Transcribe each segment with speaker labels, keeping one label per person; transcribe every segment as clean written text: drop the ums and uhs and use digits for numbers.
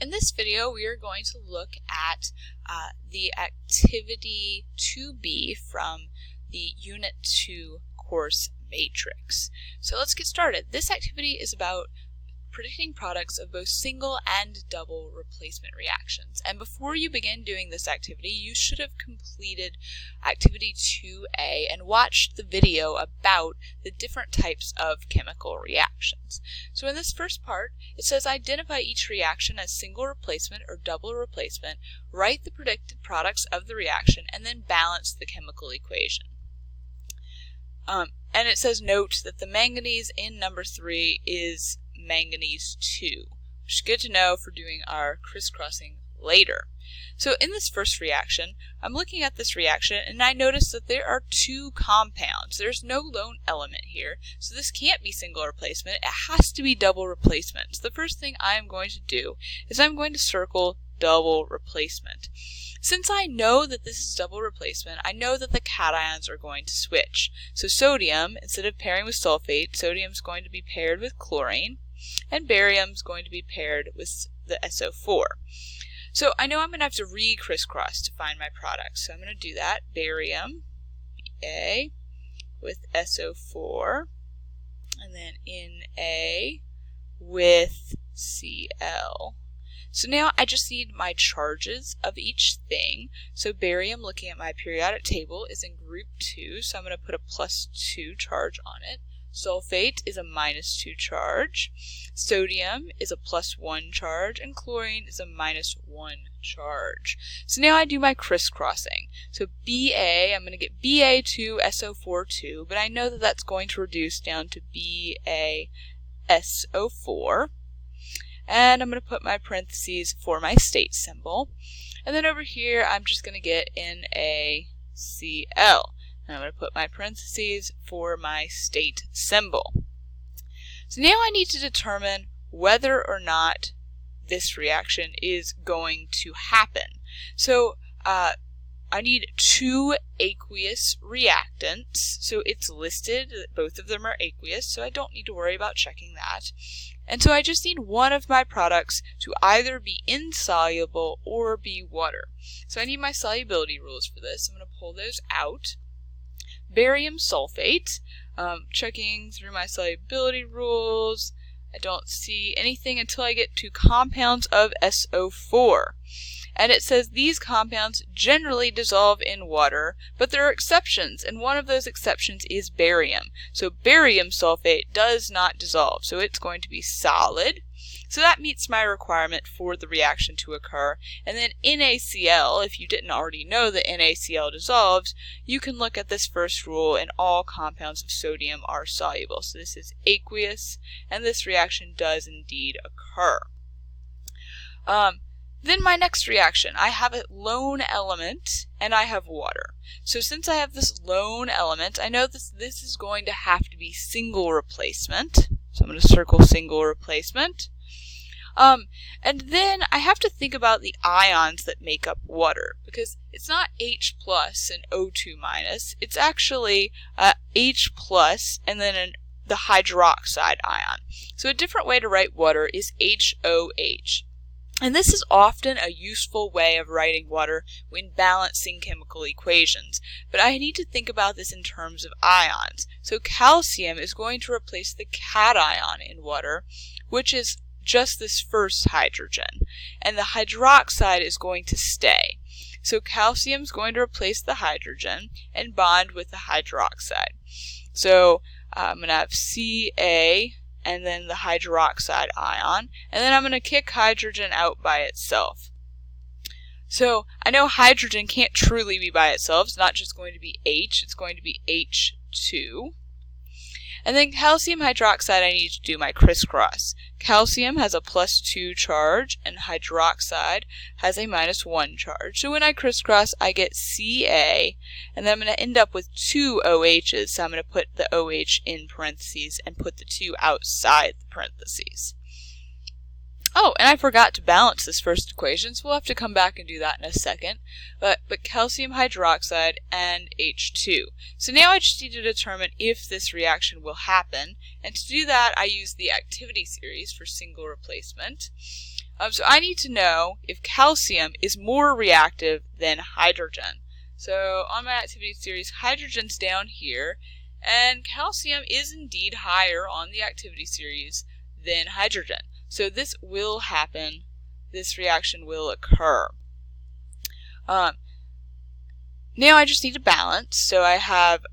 Speaker 1: In this video, we are going to look at the activity 2B from the Unit 2 course matrix. So let's get started. This activity is about predicting products of both single and double replacement reactions. And before you begin doing this activity, you should have completed activity 2A and watched the video about the different types of chemical reactions. So in this first part, it says identify each reaction as single replacement or double replacement, write the predicted products of the reaction, and then balance the chemical equation. And it says note that the manganese in number 3 is manganese 2, which is good to know for doing our crisscrossing later. So in this first reaction, I'm looking at this reaction and I notice that there are two compounds. There's no lone element here, so this can't be single replacement. It has to be double replacement. So the first thing I am going to do is I'm going to circle double replacement. Since I know that this is double replacement, I know that the cations are going to switch. So sodium, instead of pairing with sulfate, sodium is going to be paired with chlorine, and barium is going to be paired with the SO4. So I know I'm going to have to re-crisscross to find my product. So I'm going to do that. Barium, Ba, with SO4, and then Na with Cl. So now I just need my charges of each thing. So barium, looking at my periodic table, is in group 2, so I'm going to put a +2 charge on it. Sulfate is a -2 charge. Sodium is a +1 charge, and chlorine is a -1 charge. So now I do my crisscrossing. So Ba, I'm going to get Ba2, SO4, but I know that that's going to reduce down to BaSO4. And I'm going to put my parentheses for my state symbol. And then over here, I'm just going to get NaCl. And I'm going to put my parentheses for my state symbol. So now I need to determine whether or not this reaction is going to happen. So I need two aqueous reactants. So it's listed that both of them are aqueous, so I don't need to worry about checking that. And so I just need one of my products to either be insoluble or be water. So I need my solubility rules for this. I'm going to pull those out. Barium sulfate, checking through my solubility rules, I don't see anything until I get to compounds of SO4. And it says these compounds generally dissolve in water, but there are exceptions, and one of those exceptions is barium. So barium sulfate does not dissolve, so it's going to be solid. So that meets my requirement for the reaction to occur. And then NaCl, if you didn't already know that NaCl dissolves, you can look at this first rule and all compounds of sodium are soluble. So this is aqueous, and this reaction does indeed occur. Then my next reaction, I have a lone element and I have water. So since I have this lone element, I know this is going to have to be single replacement. So I'm going to circle single replacement. And then I have to think about the ions that make up water, because it's not H plus and O2 minus. It's actually H plus and then the hydroxide ion. So a different way to write water is HOH. And this is often a useful way of writing water when balancing chemical equations. But I need to think about this in terms of ions. So calcium is going to replace the cation in water, which is just this first hydrogen. And the hydroxide is going to stay. So calcium is going to replace the hydrogen and bond with the hydroxide. So I'm going to have Ca and then the hydroxide ion, and then I'm going to kick hydrogen out by itself. So I know hydrogen can't truly be by itself. It's not just going to be H, it's going to be H2. And then calcium hydroxide, I need to do my crisscross. Calcium has a +2 charge and hydroxide has a -1 charge. So when I crisscross, I get Ca, and then I'm going to end up with two OHs. So I'm going to put the OH in parentheses and put the 2 outside the parentheses. Oh, and I forgot to balance this first equation, so we'll have to come back and do that in a second. But calcium hydroxide and H2. So now I just need to determine if this reaction will happen. And to do that, I use the activity series for single replacement. So I need to know if calcium is more reactive than hydrogen. So on my activity series, hydrogen's down here, and calcium is indeed higher on the activity series than hydrogen. So this will happen. This reaction will occur. Now I just need to balance. So I have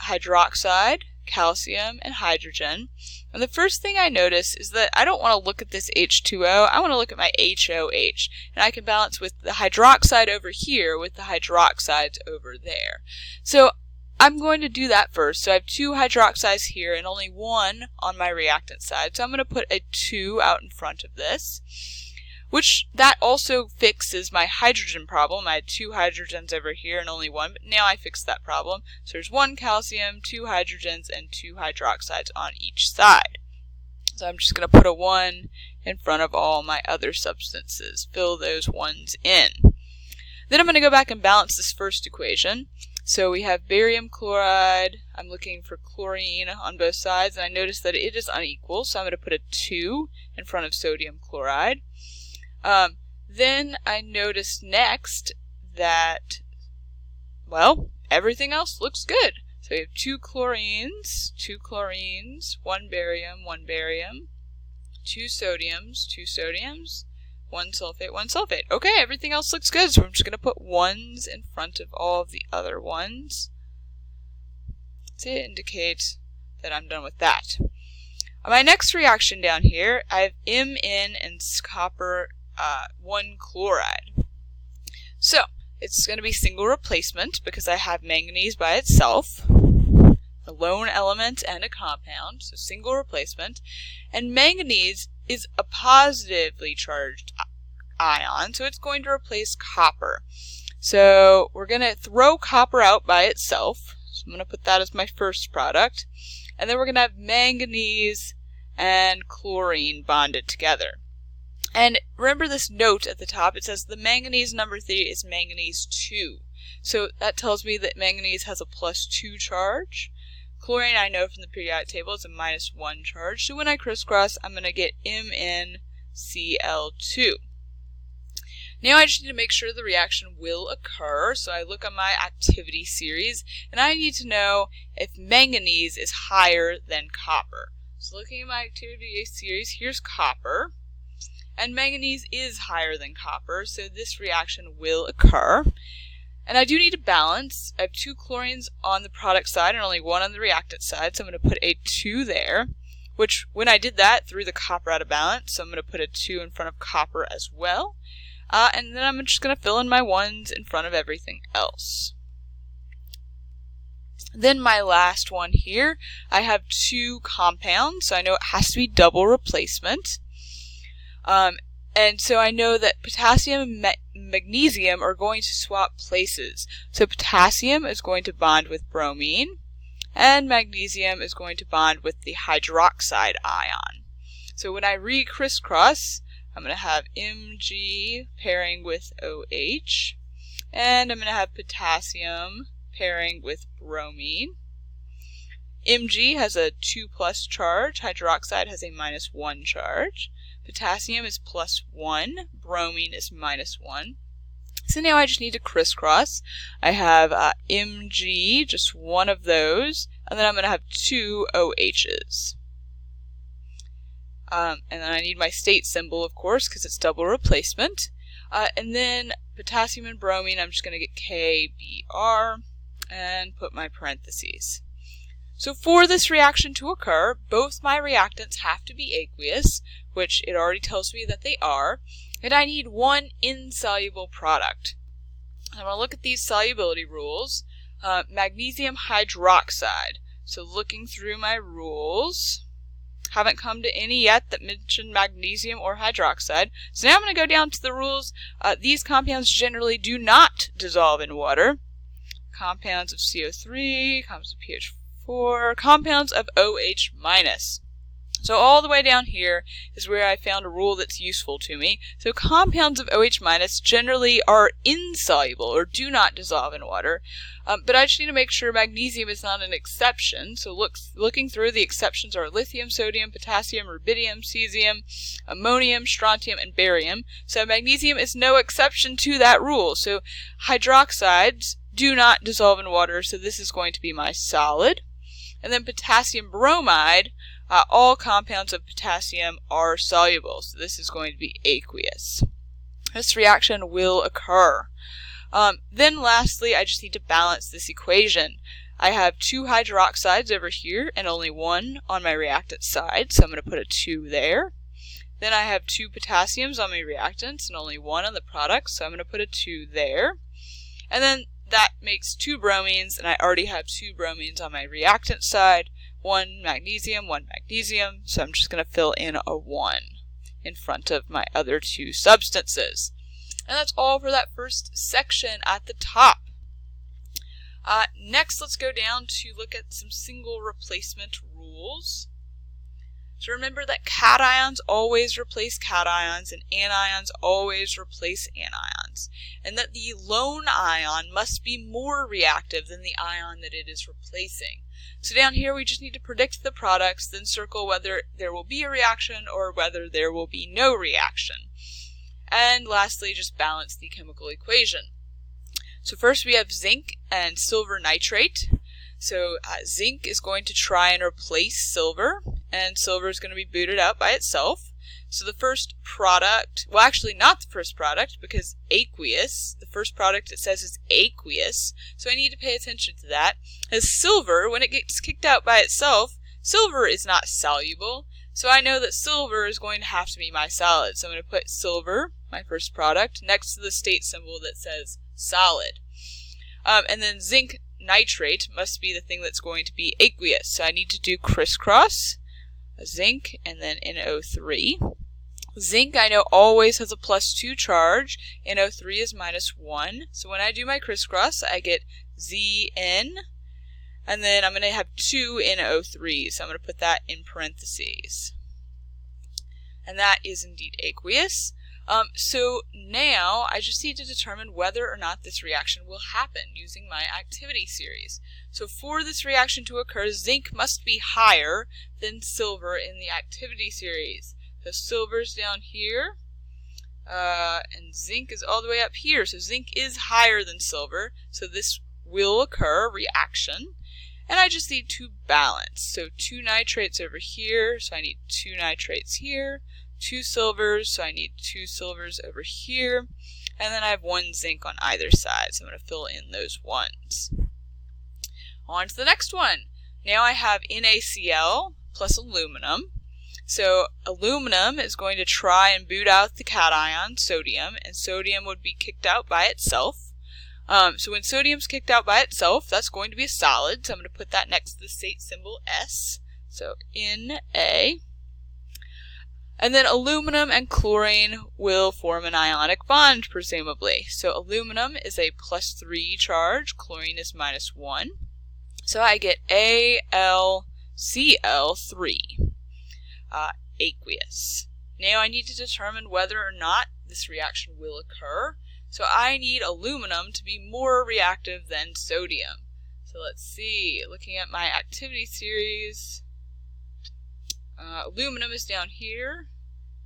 Speaker 1: hydroxide, calcium, and hydrogen. And the first thing I notice is that I don't want to look at this H2O. I want to look at my HOH. And I can balance with the hydroxide over here with the hydroxides over there. So I'm going to do that first. So I have 2 hydroxides here and only 1 on my reactant side. So I'm going to put a 2 out in front of this, which that also fixes my hydrogen problem. I had 2 hydrogens over here and only 1, but now I fixed that problem. So there's 1 calcium, 2 hydrogens, and 2 hydroxides on each side. So I'm just going to put a 1 in front of all my other substances. Fill those 1s in. Then I'm going to go back and balance this first equation. So we have barium chloride. I'm looking for chlorine on both sides, and I notice that it is unequal, so I'm going to put a 2 in front of sodium chloride. Then I notice next that, well, everything else looks good. So we have 2 chlorines, 1 barium, 2 sodiums, 1 sulfate. Okay, everything else looks good, so I'm just going to put 1s in front of all of the other ones to indicate that I'm done with that. My next reaction down here, I have Mn and copper 1 chloride. So it's going to be single replacement because I have manganese by itself, a lone element and a compound, so single replacement. And manganese is a positively charged ion, so it's going to replace copper. So we're going to throw copper out by itself. So I'm going to put that as my first product. And then we're going to have manganese and chlorine bonded together. And remember this note at the top, it says the manganese number 3 is manganese 2. So that tells me that manganese has a +2 charge. Chlorine, I know from the periodic table, is a -1 charge. So when I crisscross, I'm going to get MnCl2. Now I just need to make sure the reaction will occur. So I look on my activity series, and I need to know if manganese is higher than copper. So looking at my activity series, here's copper. And manganese is higher than copper, so this reaction will occur. And I do need to balance. I have 2 chlorines on the product side and only 1 on the reactant side, so I'm going to put a 2 there, which when I did that, threw the copper out of balance, so I'm going to put a 2 in front of copper as well. And then I'm just going to fill in my 1s in front of everything else. Then my last one here, I have 2 compounds, so I know it has to be double replacement. And so I know that potassium and magnesium are going to swap places. So potassium is going to bond with bromine, and magnesium is going to bond with the hydroxide ion. So when I re-crisscross, I'm going to have Mg pairing with OH, and I'm going to have potassium pairing with bromine. Mg has a 2+ charge, hydroxide has a -1 charge. Potassium is +1, bromine is -1. So now I just need to crisscross. I have Mg, just one of those, and then I'm going to have 2 OHs. And then I need my state symbol, of course, because it's double replacement. And then potassium and bromine, I'm just going to get KBr and put my parentheses. So for this reaction to occur, both my reactants have to be aqueous, which it already tells me that they are, and I need 1 insoluble product. I'm going to look at these solubility rules. Magnesium hydroxide. So looking through my rules, haven't come to any yet that mention magnesium or hydroxide. So now I'm going to go down to the rules. These compounds generally do not dissolve in water. Compounds of CO3, compounds of pH 4, compounds of OH-. So all the way down here is where I found a rule that's useful to me. So compounds of OH- generally are insoluble or do not dissolve in water. But I just need to make sure magnesium is not an exception. So looking through, the exceptions are lithium, sodium, potassium, rubidium, cesium, ammonium, strontium, and barium. So magnesium is no exception to that rule. So hydroxides do not dissolve in water, so this is going to be my solid. And then potassium bromide, all compounds of potassium are soluble, so this is going to be aqueous. This reaction will occur. Then lastly, I just need to balance this equation. I have 2 hydroxides over here and only 1 on my reactant side, so I'm going to put a 2 there. Then I have 2 potassiums on my reactants and only 1 on the product, so I'm going to put a 2 there. And then that makes 2 bromines, and I already have 2 bromines on my reactant side, 1 magnesium, so I'm just going to fill in a 1 in front of my other 2 substances. And that's all for that first section at the top. Next, let's go down to look at some single replacement rules. So remember that cations always replace cations and anions always replace anions, and that the lone ion must be more reactive than the ion that it is replacing. So down here we just need to predict the products, then circle whether there will be a reaction or whether there will be no reaction. And lastly, just balance the chemical equation. So first we have zinc and silver nitrate. So zinc is going to try and replace silver, and silver is going to be booted out by itself. So the first product, well actually not the first product, because aqueous, the first product it says is aqueous, so I need to pay attention to that. As silver, when it gets kicked out by itself, silver is not soluble, so I know that silver is going to have to be my solid. So I'm going to put silver, my first product, next to the state symbol that says solid. And then zinc nitrate must be the thing that's going to be aqueous. So I need to do crisscross, a zinc, and then NO3. Zinc I know always has a +2 charge. NO3 is -1. So when I do my crisscross, I get Zn, and then I'm going to have 2 NO3. So I'm going to put that in parentheses. And that is indeed aqueous. So now I just need to determine whether or not this reaction will happen using my activity series. So for this reaction to occur, zinc must be higher than silver in the activity series. So silver's down here, and zinc is all the way up here. So zinc is higher than silver, so this will occur, reaction. And I just need to balance. So 2 nitrates over here, so I need 2 nitrates here. 2 silvers, so I need 2 silvers over here, and then I have 1 zinc on either side, so I'm going to fill in those 1s. On to the next one. Now I have NaCl plus aluminum. So aluminum is going to try and boot out the cation, sodium, and sodium would be kicked out by itself. So when sodium's kicked out by itself, that's going to be a solid, so I'm going to put that next to the state symbol S. So Na. And then aluminum and chlorine will form an ionic bond, presumably. So aluminum is a +3 charge, chlorine is -1. So I get AlCl3, aqueous. Now I need to determine whether or not this reaction will occur. So I need aluminum to be more reactive than sodium. So let's see, looking at my activity series, aluminum is down here,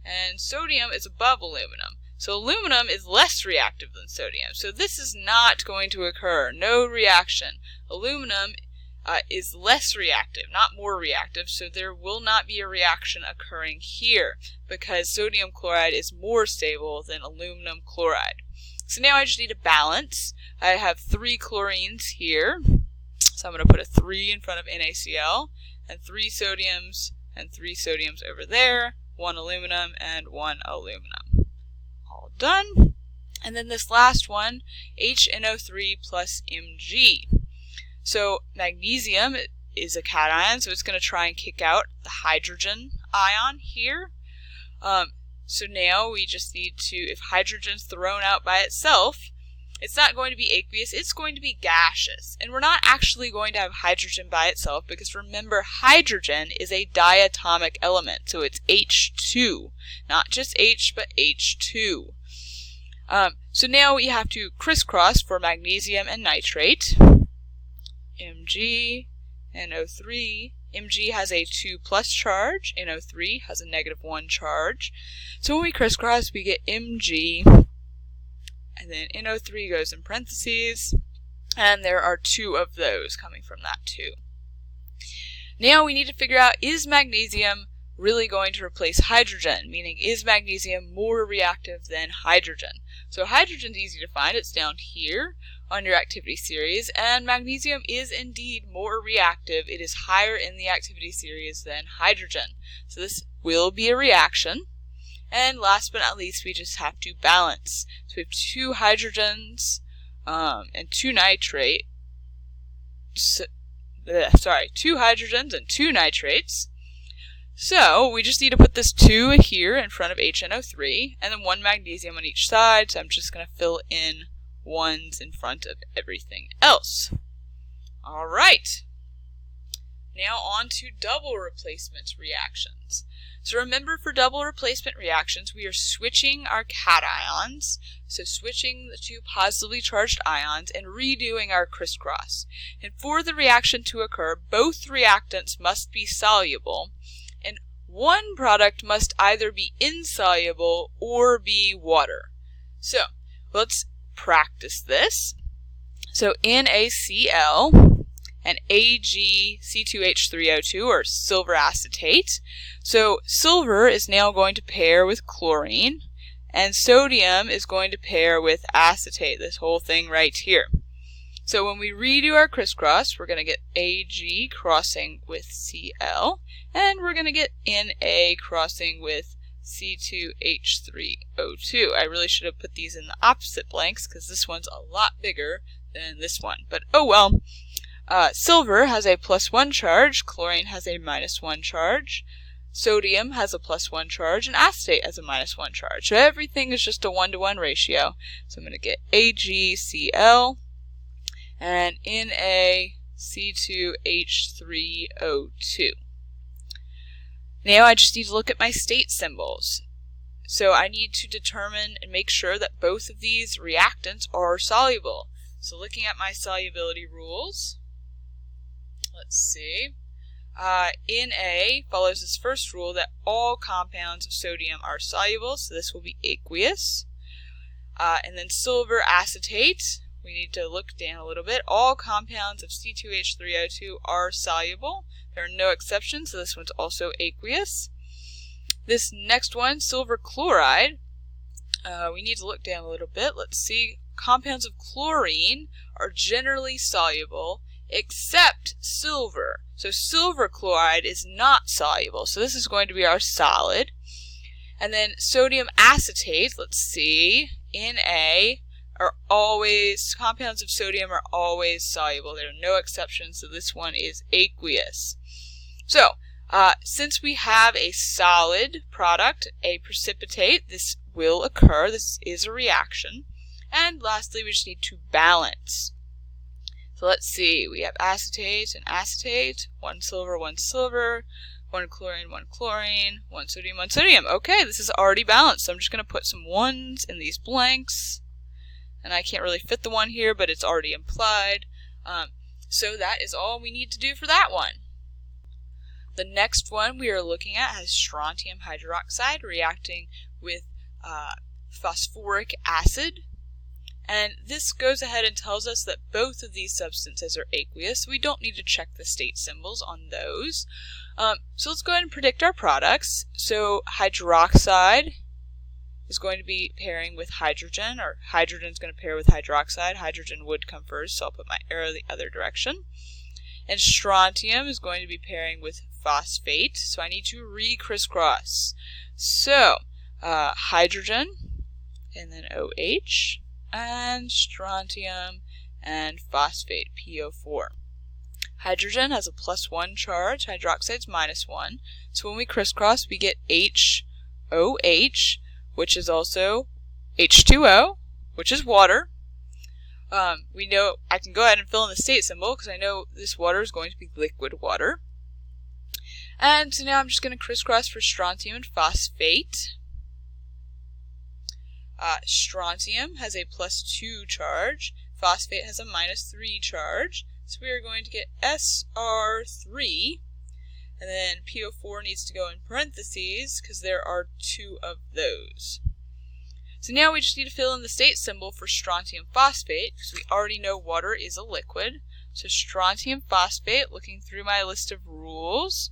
Speaker 1: and sodium is above aluminum. So aluminum is less reactive than sodium. So this is not going to occur. No reaction. Aluminum is less reactive, not more reactive, so there will not be a reaction occurring here because sodium chloride is more stable than aluminum chloride. So now I just need a balance. I have 3 chlorines here, so I'm going to put a 3 in front of NaCl, and 3 sodiums and 3 sodiums over there, 1 aluminum and 1 aluminum. All done. And then this last one, HNO3 plus Mg. So magnesium is a cation, so it's going to try and kick out the hydrogen ion here. So now we just need to, if hydrogen's thrown out by itself, it's not going to be aqueous, it's going to be gaseous. And we're not actually going to have hydrogen by itself because remember, hydrogen is a diatomic element, so it's H2. Not just H, but H2. So now we have to crisscross for magnesium and nitrate. Mg, NO3. Mg has a 2 plus charge, NO3 has a -1 charge. So when we crisscross, we get Mg, and then NO3 goes in parentheses, and there are 2 of those coming from that too. Now we need to figure out, is magnesium really going to replace hydrogen? Meaning, is magnesium more reactive than hydrogen? So hydrogen's easy to find, it's down here on your activity series, and magnesium is indeed more reactive. It is higher in the activity series than hydrogen. So this will be a reaction. And last but not least, we just have to balance. So we have 2 hydrogens and 2 nitrate. 2 hydrogens and 2 nitrates. So we just need to put this 2 here in front of HNO3 and then 1 magnesium on each side. So I'm just going to fill in 1s in front of everything else. All right. Now on to double replacement reactions. So remember, for double replacement reactions, we are switching our cations, so switching the 2 positively charged ions and redoing our crisscross. And for the reaction to occur, both reactants must be soluble, and one product must either be insoluble or be water. So let's practice this. So NaCl and AgC2H3O2, or silver acetate. So silver is now going to pair with chlorine, and sodium is going to pair with acetate, this whole thing right here. So when we redo our crisscross, we're going to get Ag crossing with Cl, and we're going to get Na crossing with C2H3O2. I really should have put these in the opposite blanks because this one's a lot bigger than this one, but oh well. Silver has a +1 charge, chlorine has a -1 charge, sodium has a +1 charge, and acetate has a -1 charge. So everything is just a 1-to-1 ratio. So I'm going to get AgCl and NaC2H3O2. Now I just need to look at my state symbols. So I need to determine and make sure that both of these reactants are soluble. So looking at my solubility rules, let's see. Na follows this first rule that all compounds of sodium are soluble, so this will be aqueous. And then silver acetate, we need to look down a little bit. All compounds of C2H3O2 are soluble. There are no exceptions, so this one's also aqueous. This next one, silver chloride, we need to look down a little bit. Let's see. Compounds of chlorine are generally soluble except silver. So silver chloride is not soluble. So this is going to be our solid. And then sodium acetate, let's see, Na are always, compounds of sodium are always soluble. There are no exceptions, so this one is aqueous. So since we have a solid product, a precipitate, this will occur. This is a reaction. And lastly, we just need to balance. So let's see, we have acetate and acetate, 1 silver, 1 silver, 1 chlorine, 1 chlorine, 1 sodium, 1 sodium. Okay, this is already balanced, so I'm just going to put some 1s in these blanks. And I can't really fit the 1 here, but it's already implied. So that is all we need to do for that one. The next one we are looking at has strontium hydroxide reacting with phosphoric acid. And this goes ahead and tells us that both of these substances are aqueous. We don't need to check the state symbols on those. So let's go ahead and predict our products. So hydroxide is going to be pairing with hydrogen, or hydrogen is going to pair with hydroxide. Hydrogen would come first, so I'll put my arrow the other direction. And strontium is going to be pairing with phosphate, so I need to re-crisscross. So hydrogen, and then OH, and strontium and phosphate, PO4. Hydrogen has a +1 charge, hydroxide's -1. So when we crisscross, we get HOH, which is also H2O, which is water. we know I can go ahead and fill in the state symbol because I know this water is going to be liquid water. And so now I'm just going to crisscross for strontium and phosphate. Strontium has a +2 charge. Phosphate has a -3 charge. So we are going to get SR3. And then PO4 needs to go in parentheses because there are 2 of those. So now we just need to fill in the state symbol for strontium phosphate because we already know water is a liquid. So strontium phosphate, looking through my list of rules,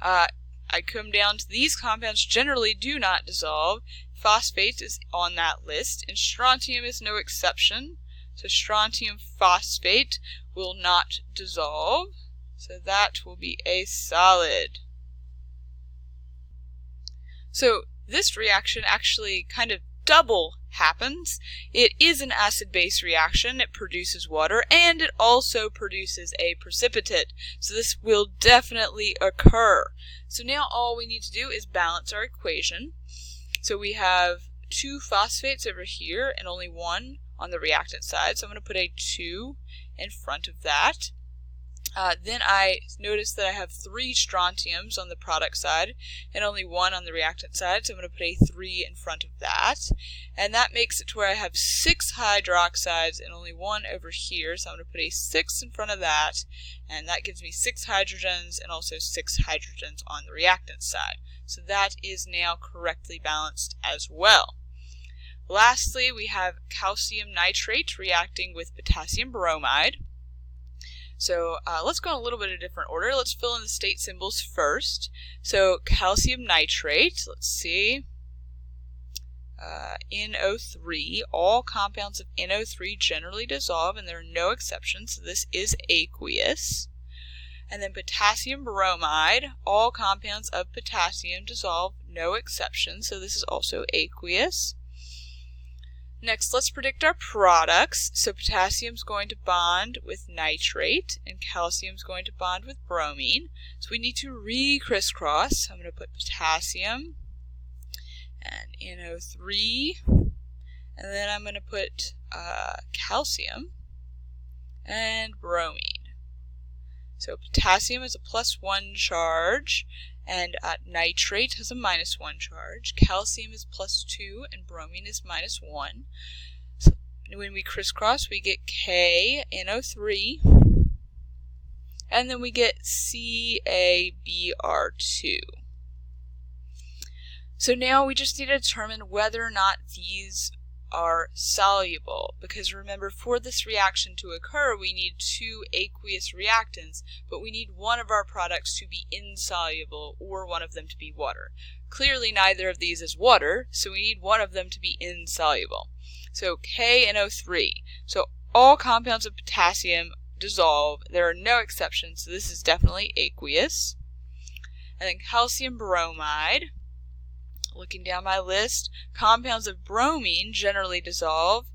Speaker 1: I come down to these compounds generally do not dissolve. Phosphate is on that list, and strontium is no exception. So strontium phosphate will not dissolve. So that will be a solid. So this reaction actually kind of double happens. It is an acid-base reaction. It produces water, and it also produces a precipitate. So this will definitely occur. So now all we need to do is balance our equation. So we have 2 phosphates over here and only 1 on the reactant side. So I'm going to put a 2 in front of that. Then I notice that I have 3 strontiums on the product side and only 1 on the reactant side, so I'm going to put a 3 in front of that. And that makes it to where I have 6 hydroxides and only 1 over here, so I'm going to put a 6 in front of that, and that gives me 6 hydrogens and also 6 hydrogens on the reactant side. So that is now correctly balanced as well. Lastly, we have calcium nitrate reacting with potassium bromide. So let's go in a little bit of a different order. Let's fill in the state symbols first. So calcium nitrate, let's see, NO3. All compounds of NO3 generally dissolve, and there are no exceptions, so this is aqueous. And then potassium bromide. All compounds of potassium dissolve, no exceptions, so this is also aqueous. Next, let's predict our products. So potassium is going to bond with nitrate, and calcium is going to bond with bromine. So we need to re-crisscross. I'm going to put potassium and NO3, and then I'm going to put calcium and bromine. So potassium is a +1 charge, and nitrate has a -1 charge. Calcium is +2, and bromine is -1. So when we crisscross, we get KNO3, and then we get CaBr2. So now we just need to determine whether or not these are soluble, because remember, for this reaction to occur we need 2 aqueous reactants, but we need one of our products to be insoluble or one of them to be water. Clearly neither of these is water, so we need one of them to be insoluble. So KNO3. So all compounds of potassium dissolve. There are no exceptions, so this is definitely aqueous. And then calcium bromide. Looking down my list, compounds of bromine generally dissolve,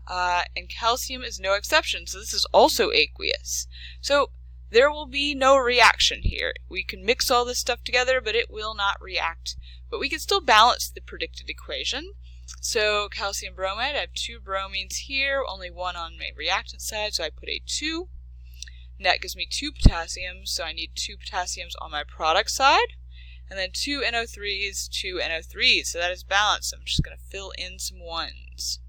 Speaker 1: and calcium is no exception, so this is also aqueous. So there will be no reaction here. We can mix all this stuff together, but it will not react. But we can still balance the predicted equation. So calcium bromide, I have 2 bromines here, only 1 on my reactant side, so I put a 2. And that gives me 2 potassiums, so I need 2 potassiums on my product side. And then 2 NO3s, 2 NO3s. So that is balanced. I'm just going to fill in some 1s.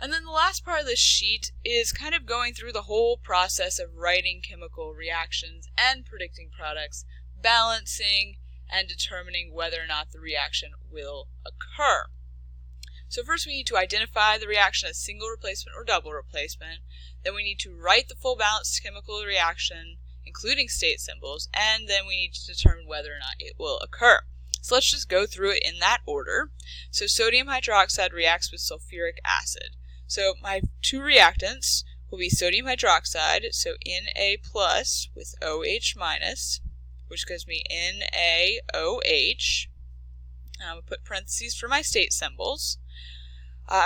Speaker 1: And then the last part of this sheet is kind of going through the whole process of writing chemical reactions and predicting products, balancing, and determining whether or not the reaction will occur. So first we need to identify the reaction as single replacement or double replacement. Then we need to write the full balanced chemical reaction, including state symbols, and then we need to determine whether or not it will occur. So let's just go through it in that order. So sodium hydroxide reacts with sulfuric acid. So my 2 reactants will be sodium hydroxide, so Na plus with OH minus, which gives me NaOH. I'm going to put parentheses for my state symbols.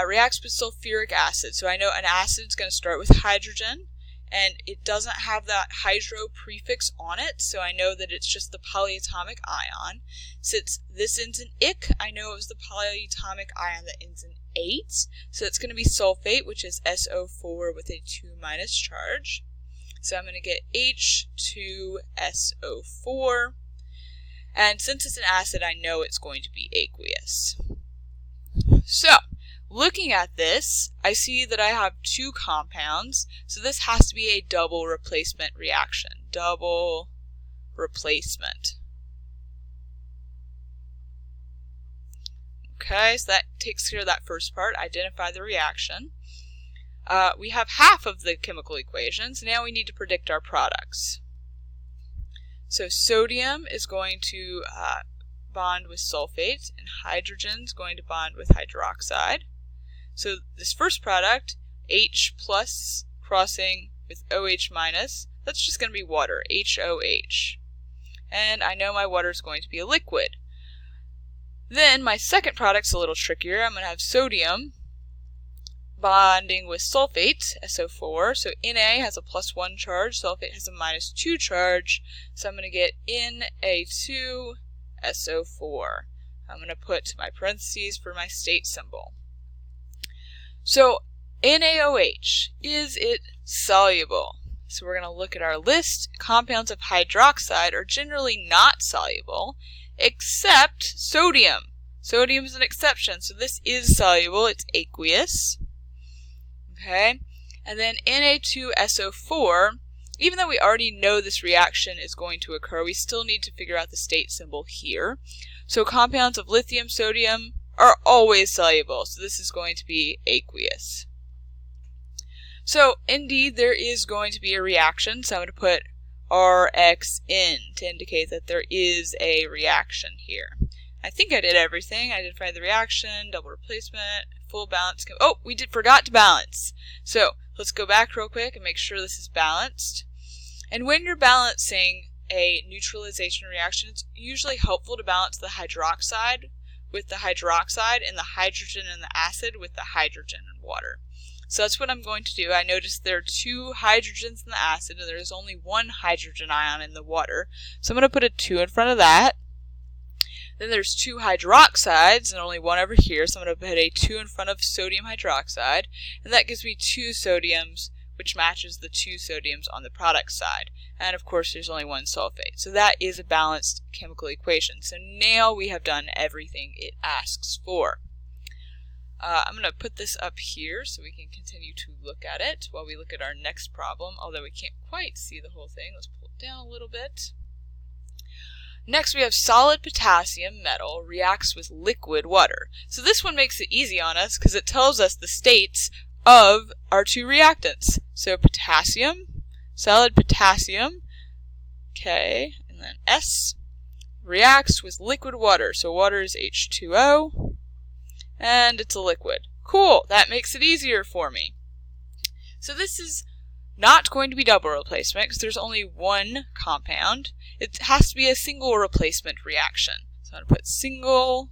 Speaker 1: Reacts with sulfuric acid. So I know an acid is going to start with hydrogen, and it doesn't have that hydro prefix on it, so I know that it's just the polyatomic ion. Since this ends in ic, I know it was the polyatomic ion that ends in 8, so it's going to be sulfate, which is SO4 with a 2- charge. So I'm going to get H2SO4, and since it's an acid, I know it's going to be aqueous. So, looking at this, I see that I have 2 compounds, so this has to be a double replacement reaction. Double replacement. Okay, so that takes care of that first part, identify the reaction. We have half of the chemical equation, so now we need to predict our products. So sodium is going to bond with sulfate, and hydrogen is going to bond with hydroxide. So this first product, H plus crossing with OH minus, that's just going to be water, HOH. And I know my water is going to be a liquid. Then my second product's a little trickier. I'm going to have sodium bonding with sulfate, SO4. So Na has a +1 charge, sulfate has a -2 charge. So I'm going to get Na2SO4. I'm going to put my parentheses for my state symbol. So NaOH, is it soluble? So we're going to look at our list. Compounds of hydroxide are generally not soluble, except sodium. Sodium is an exception, so this is soluble. It's aqueous. Okay, and then Na2SO4, even though we already know this reaction is going to occur, we still need to figure out the state symbol here. So compounds of lithium, sodium are always soluble, so this is going to be aqueous. So indeed there is going to be a reaction, so I'm going to put RXN to indicate that there is a reaction here. I think I did everything. Identify the reaction, double replacement, full balance. Oh, we forgot to balance. So let's go back real quick and make sure this is balanced. And when you're balancing a neutralization reaction, it's usually helpful to balance the hydroxide with the hydroxide and the hydrogen and the acid with the hydrogen and water. So that's what I'm going to do. I noticed there are 2 hydrogens in the acid and there's only 1 hydrogen ion in the water. So I'm going to put a 2 in front of that. Then there's 2 hydroxides and only 1 over here, so I'm going to put a 2 in front of sodium hydroxide, and that gives me 2 sodiums, which matches the 2 sodiums on the product side. And of course there's only 1 sulfate. So that is a balanced chemical equation. So now we have done everything it asks for. I'm going to put this up here so we can continue to look at it while we look at our next problem, although we can't quite see the whole thing. Let's pull it down a little bit. Next we have solid potassium metal reacts with liquid water. So this one makes it easy on us because it tells us the states of our 2 reactants. So potassium, solid potassium, K, and then S, reacts with liquid water. So water is H2O, and it's a liquid. Cool, that makes it easier for me. So this is not going to be double replacement because there's only 1 compound. It has to be a single replacement reaction. So I'm going to put single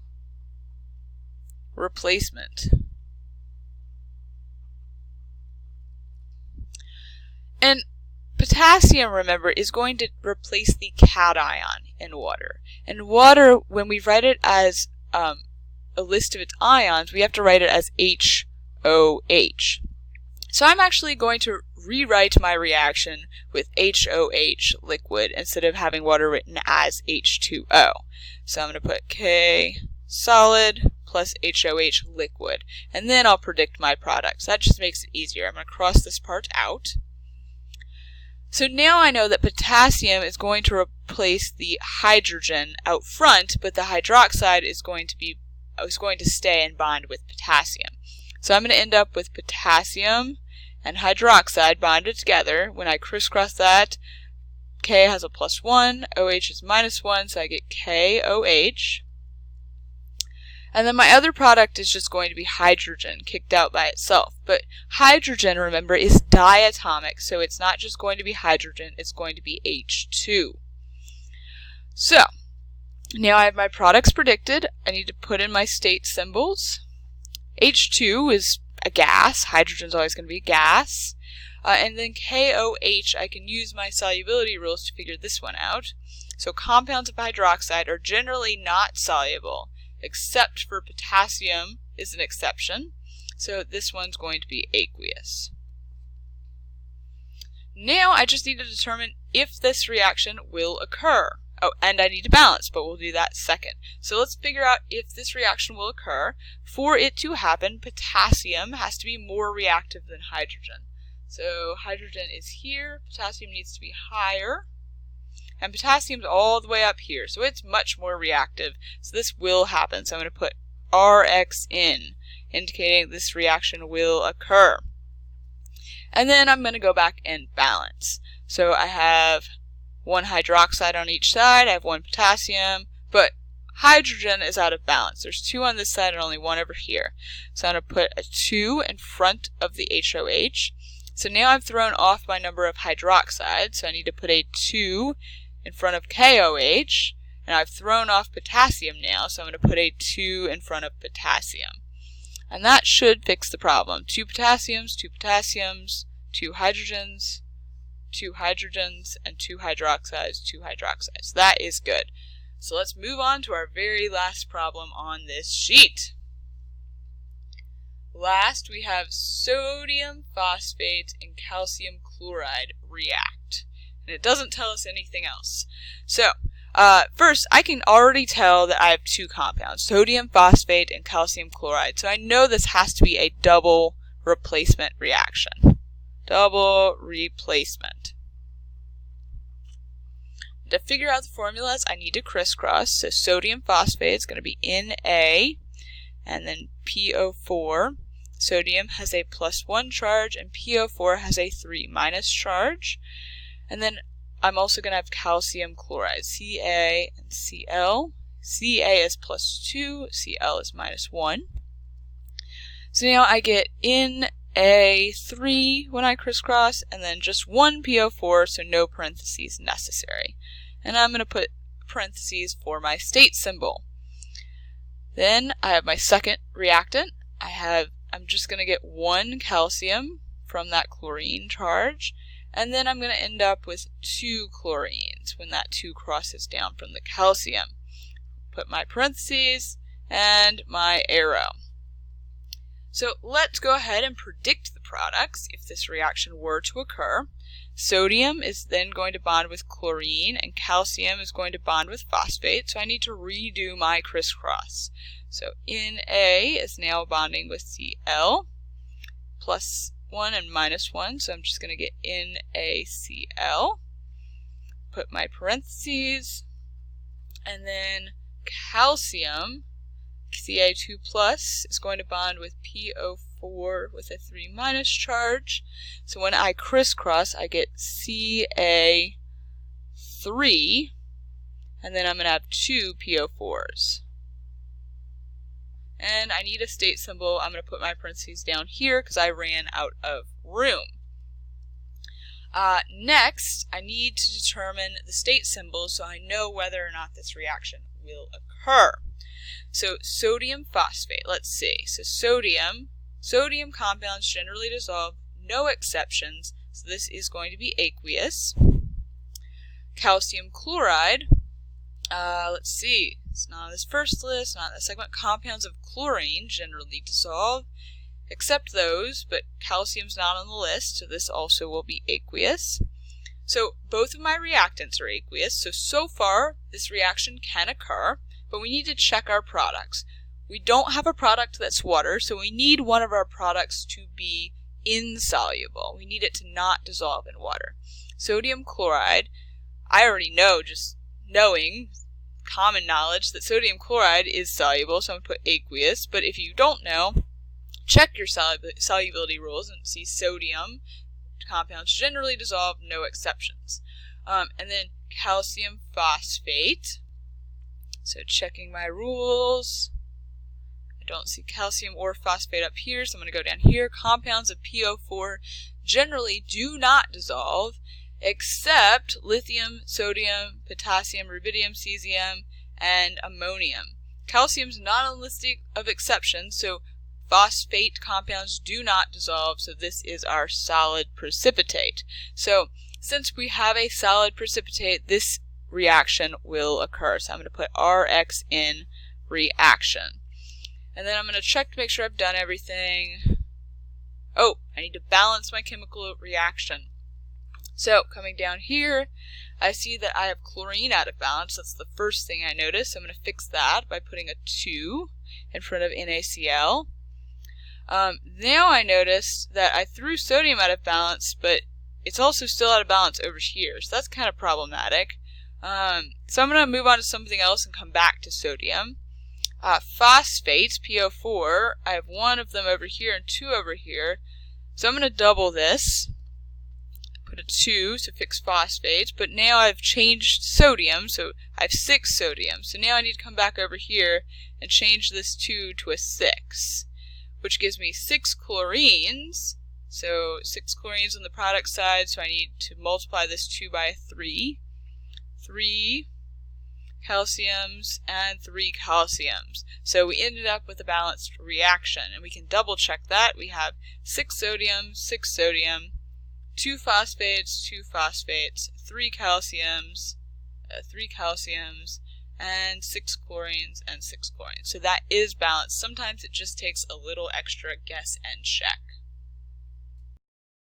Speaker 1: replacement. And potassium, remember, is going to replace the cation in water. And water, when we write it as a list of its ions, we have to write it as HOH. So I'm actually going to rewrite my reaction with HOH liquid instead of having water written as H2O. So I'm going to put K solid plus HOH liquid, and then I'll predict my product. So that just makes it easier. I'm going to cross this part out. So now I know that potassium is going to replace the hydrogen out front, but the hydroxide is going to stay and bond with potassium. So I'm going to end up with potassium and hydroxide bonded together. When I crisscross that, K has a +1, OH is -1, so I get KOH. And then my other product is just going to be hydrogen, kicked out by itself. But hydrogen, remember, is diatomic, so it's not just going to be hydrogen, it's going to be H2. So, now I have my products predicted. I need to put in my state symbols. H2 is a gas. Hydrogen is always going to be a gas. And then KOH, I can use my solubility rules to figure this one out. So compounds of hydroxide are generally not soluble, except for potassium is an exception. So this one's going to be aqueous. Now I just need to determine if this reaction will occur. Oh, and I need to balance, but we'll do that second. So let's figure out if this reaction will occur. For it to happen, potassium has to be more reactive than hydrogen. So hydrogen is here, potassium needs to be higher, and potassium's all the way up here, so it's much more reactive. So this will happen. So I'm going to put Rx in, indicating this reaction will occur. And then I'm going to go back and balance. So I have one hydroxide on each side, I have one potassium, but hydrogen is out of balance. There's 2 on this side and only 1 over here. So I'm going to put a 2 in front of the HOH. So now I've thrown off my number of hydroxides, so I need to put a 2 in front of KOH, and I've thrown off potassium now, so I'm going to put a 2 in front of potassium. And that should fix the problem. 2 potassiums, 2 potassiums, 2 hydrogens, 2 hydrogens, and 2 hydroxides, 2 hydroxides. That is good. So let's move on to our very last problem on this sheet. Last, we have sodium phosphate and calcium chloride react. And it doesn't tell us anything else. So, first, I can already tell that I have 2 compounds, sodium phosphate and calcium chloride. So I know this has to be a double replacement reaction. Double replacement. To figure out the formulas, I need to crisscross. So sodium phosphate is going to be Na, and then PO4. Sodium has a +1 charge, and PO4 has a 3- charge. And then I'm also going to have calcium chloride, Ca and Cl. Ca is +2, Cl is -1. So now I get Na3 when I crisscross, and then just 1 PO4, so no parentheses necessary. And I'm going to put parentheses for my state symbol. Then I have my second reactant. I'm just going to get 1 calcium from that chlorine charge, and then I'm going to end up with 2 chlorines when that 2 crosses down from the calcium. Put my parentheses and my arrow. So let's go ahead and predict the products if this reaction were to occur. Sodium is then going to bond with chlorine, and calcium is going to bond with phosphate, so I need to redo my crisscross. So Na is now bonding with Cl, +1 and -1, so I'm just going to get NaCl. Put my parentheses, and then calcium, Ca2+, is going to bond with PO4 with a 3- charge. So when I crisscross, I get Ca3, and then I'm going to have 2 PO4s. And I need a state symbol. I'm going to put my parentheses down here because I ran out of room. Next, I need to determine the state symbol so I know whether or not this reaction will occur. So sodium phosphate, let's see. So sodium compounds generally dissolve, no exceptions, so this is going to be aqueous. Calcium chloride, let's see, it's not on this first list, not on the second. Compounds of chlorine generally dissolve, except those, but calcium's not on the list, so this also will be aqueous. So both of my reactants are aqueous, so far this reaction can occur, but we need to check our products. We don't have a product that's water, so we need one of our products to be insoluble. We need it to not dissolve in water. Sodium chloride, I already know, just knowing, common knowledge, that sodium chloride is soluble, so I'm going to put aqueous, but if you don't know, check your solubility rules and see sodium compounds generally dissolve, no exceptions. And then calcium phosphate. So checking my rules, I don't see calcium or phosphate up here, so I'm going to go down here. Compounds of PO4 generally do not dissolve, except lithium, sodium, potassium, rubidium, cesium, and ammonium. Calcium's not on the list of exceptions, so Phosphate compounds do not dissolve, so this is our solid precipitate. So since we have a solid precipitate, this reaction will occur. So I'm going to put Rx in reaction. And then I'm going to check to make sure I've done everything. Oh, I need to balance my chemical reaction. So coming down here, I see that I have chlorine out of balance. That's the first thing I notice. I'm going to fix that by putting a 2 in front of NaCl. Now I notice that I threw sodium out of balance, but it's also still out of balance over here. So that's kind of problematic. So I'm going to move on to something else and come back to sodium. Phosphates, PO4, I have 1 of them over here and 2 over here. So I'm going to double this. Put a 2 to fix phosphates, but now I've changed sodium, so I have 6 sodium. So now I need to come back over here and change this 2 to a 6, which gives me 6 chlorines. So 6 chlorines on the product side, so I need to multiply this 2 by 3. 3 calciums and 3 calciums. So we ended up with a balanced reaction, and we can double check that. We have 6 sodium, 6 sodium, 2 phosphates, 2 phosphates, 3 calciums, and 6 chlorines and 6 chlorines. So that is balanced. Sometimes it just takes a little extra guess and check.